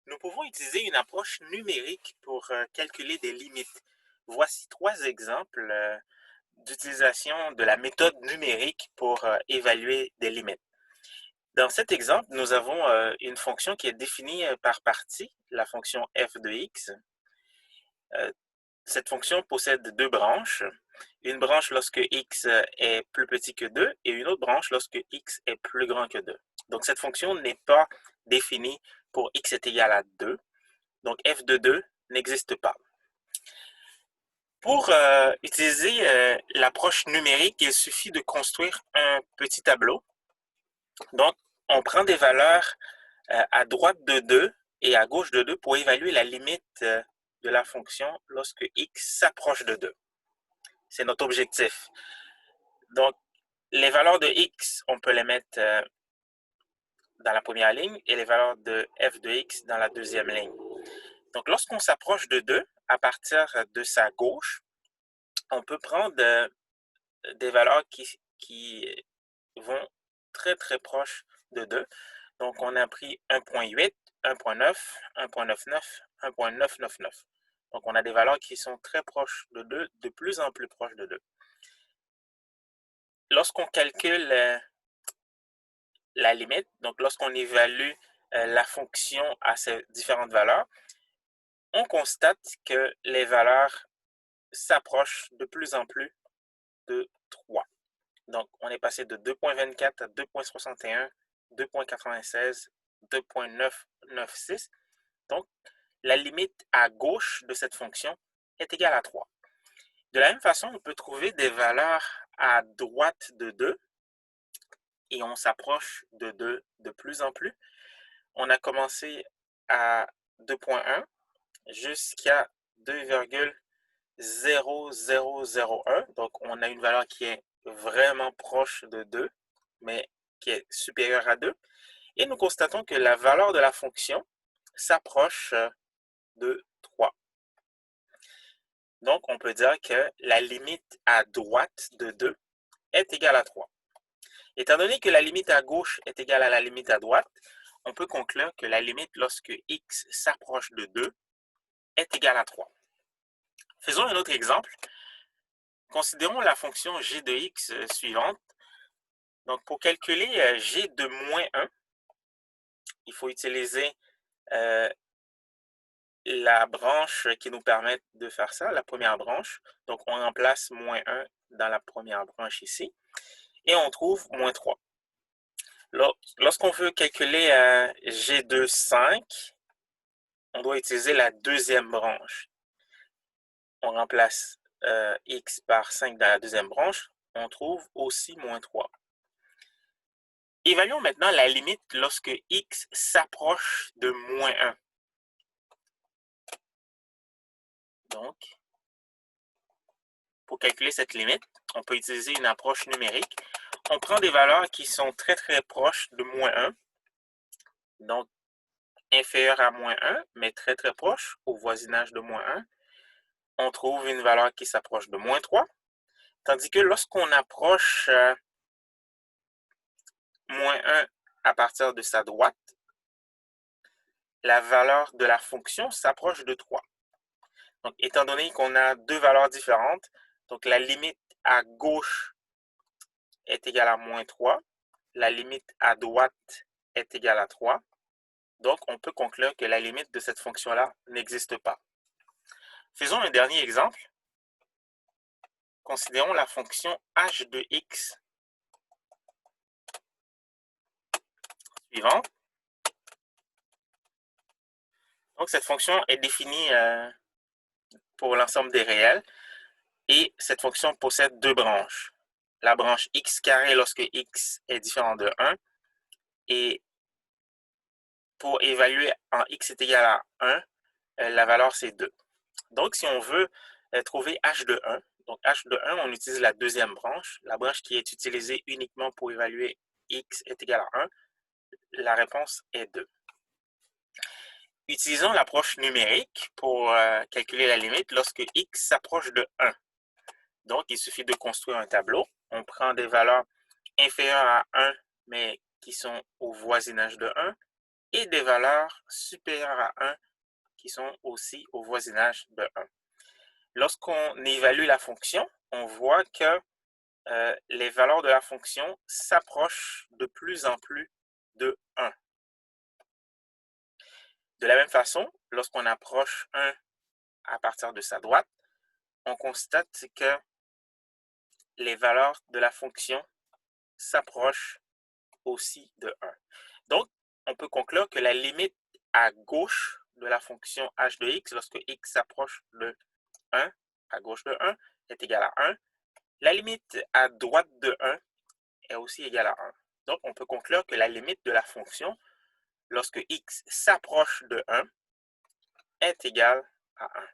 Nous pouvons utiliser une approche numérique pour calculer des limites. Voici trois exemples d'utilisation de la méthode numérique pour évaluer des limites. Dans cet exemple, nous avons une fonction qui est définie par partie, la fonction f de x. Cette fonction possède deux branches. Une branche lorsque x est plus petit que 2 et une autre branche lorsque x est plus grand que 2. Donc cette fonction n'est pas définie pour x est égal à 2. Donc f de 2 n'existe pas. Pour utiliser l'approche numérique, il suffit de construire un petit tableau. Donc, on prend des valeurs à droite de 2 et à gauche de 2 pour évaluer la limite de la fonction lorsque x s'approche de 2. C'est notre objectif. Donc, les valeurs de x, on peut les mettre dans la première ligne et les valeurs de f de x dans la deuxième ligne. Donc, lorsqu'on s'approche de 2, à partir de sa gauche, on peut prendre des valeurs qui vont très très proches de 2. Donc, on a pris 1.8, 1.9, 1.99, 1.999. Donc, on a des valeurs qui sont très proches de 2, de plus en plus proches de 2. Lorsqu'on calcule la limite, donc lorsqu'on évalue la fonction à ces différentes valeurs, on constate que les valeurs s'approchent de plus en plus de 3. Donc, on est passé de 2.24 à 2.61, 2.96, 2.996. Donc, la limite à gauche de cette fonction est égale à 3. De la même façon, on peut trouver des valeurs à droite de 2 et on s'approche de 2 de plus en plus. On a commencé à 2.1 jusqu'à 2,0001. Donc, on a une valeur qui est vraiment proche de 2, mais qui est supérieure à 2. Et nous constatons que la valeur de la fonction s'approche de 3. Donc, on peut dire que la limite à droite de 2 est égale à 3. Étant donné que la limite à gauche est égale à la limite à droite, on peut conclure que la limite lorsque x s'approche de 2 est égale à 3. Faisons un autre exemple. Considérons la fonction g de x suivante. Donc, pour calculer g de moins 1, il faut utiliser la branche qui nous permet de faire ça, la première branche. Donc, on remplace moins 1 dans la première branche ici. Et on trouve moins 3. Lorsqu'on veut calculer g de 5, on doit utiliser la deuxième branche. On remplace x par 5 dans la deuxième branche. On trouve aussi moins 3. Évaluons maintenant la limite lorsque x s'approche de moins 1. Donc, pour calculer cette limite, on peut utiliser une approche numérique. On prend des valeurs qui sont très très proches de moins 1, donc inférieures à moins 1, mais très très proches au voisinage de moins 1. On trouve une valeur qui s'approche de moins 3, tandis que lorsqu'on approche moins 1 à partir de sa droite, la valeur de la fonction s'approche de 3. Donc, étant donné qu'on a deux valeurs différentes, donc la limite à gauche est égale à moins 3, la limite à droite est égale à 3. Donc, on peut conclure que la limite de cette fonction-là n'existe pas. Faisons un dernier exemple. Considérons la fonction h de x suivante. Donc, cette fonction est définie pour l'ensemble des réels et cette fonction possède deux branches. La branche x carré lorsque x est différent de 1 et pour évaluer en x est égal à 1, la valeur c'est 2. Donc, si on veut trouver h de 1, donc h de 1, on utilise la deuxième branche, la branche qui est utilisée uniquement pour évaluer x est égal à 1. La réponse est 2. Utilisons l'approche numérique pour calculer la limite lorsque x s'approche de 1. Donc, il suffit de construire un tableau. On prend des valeurs inférieures à 1, mais qui sont au voisinage de 1. et des valeurs supérieures à 1 qui sont aussi au voisinage de 1. Lorsqu'on évalue la fonction, on voit que les valeurs de la fonction s'approchent de plus en plus de 1. De la même façon, lorsqu'on approche 1 à partir de sa droite, on constate que les valeurs de la fonction s'approchent aussi de 1. Donc, on peut conclure que la limite à gauche de la fonction h de x, lorsque x s'approche de 1, à gauche de 1, est égale à 1. La limite à droite de 1 est aussi égale à 1. Donc, on peut conclure que la limite de la fonction, lorsque x s'approche de 1, est égale à 1.